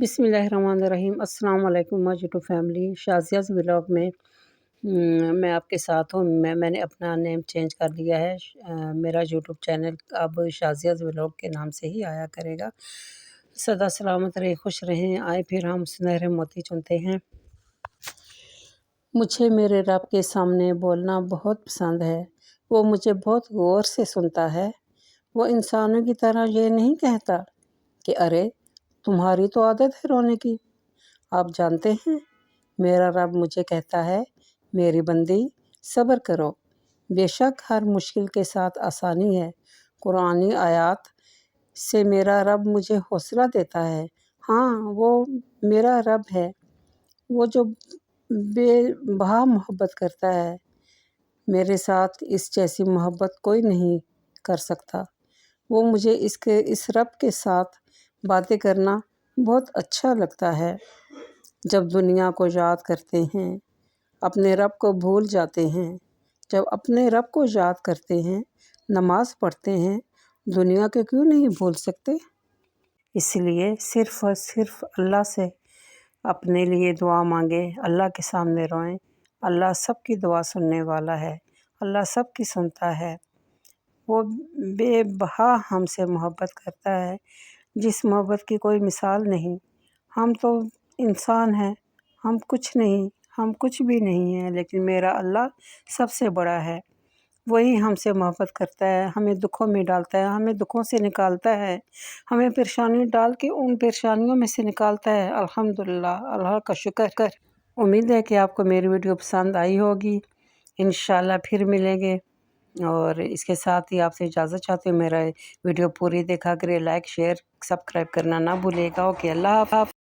बिस्मिल्लाहिर्रहमानिर्रहीम। अस्सलाम वालेकुम माय यूट्यूब फैमिली। शाज़ियाज़ व्लॉग में मैं आपके साथ हूँ। मैंने अपना नेम चेंज कर लिया है। मेरा यूट्यूब चैनल अब शाज़ियाज़ व्लॉग के नाम से ही आया करेगा। सदा सलामत रहे, खुश रहें। आए फिर हम सुनहरे मोती चुनते हैं। मुझे मेरे रब के सामने बोलना बहुत पसंद है। वो मुझे बहुत गौर से सुनता है। वो इंसानों की तरह ये नहीं कहता कि अरे तुम्हारी तो आदत है रोने की। आप जानते हैं, मेरा रब मुझे कहता है, मेरी बंदी सब्र करो, बेशक हर मुश्किल के साथ आसानी है। कुरानी आयत से मेरा रब मुझे हौसला देता है। हाँ, वो मेरा रब है, वो जो बेबहा मोहब्बत करता है। मेरे साथ इस जैसी मोहब्बत कोई नहीं कर सकता। वो मुझे इस रब के साथ बातें करना बहुत अच्छा लगता है। जब दुनिया को याद करते हैं, अपने रब को भूल जाते हैं। जब अपने रब को याद करते हैं, नमाज़ पढ़ते हैं, दुनिया के क्यों नहीं भूल सकते। इसलिए सिर्फ़ और सिर्फ अल्लाह से अपने लिए दुआ मांगे, अल्लाह के सामने रोएं। अल्लाह सबकी दुआ सुनने वाला है, अल्लाह सबकी सुनता है। वो बेबहा हमसे मोहब्बत करता है, जिस मोहब्बत की कोई मिसाल नहीं। हम तो इंसान हैं, हम कुछ भी नहीं हैं, लेकिन मेरा अल्लाह सबसे बड़ा है। वही हमसे मोहब्बत करता है, हमें दुखों में डालता है, हमें दुखों से निकालता है, हमें परेशानी डाल के उन परेशानियों में से निकालता है। अल्हम्दुलिल्लाह, अल्लाह का शुक्र कर। उम्मीद है कि आपको मेरी वीडियो पसंद आई होगी। इंशाल्लाह फिर मिलेंगे। और इसके साथ ही आपसे इजाज़त चाहती हूँ। मेरा वीडियो पूरी देखा करिए, लाइक शेयर सब्सक्राइब करना ना भूलिएगा। ओके, अल्लाह हाफ़िज़।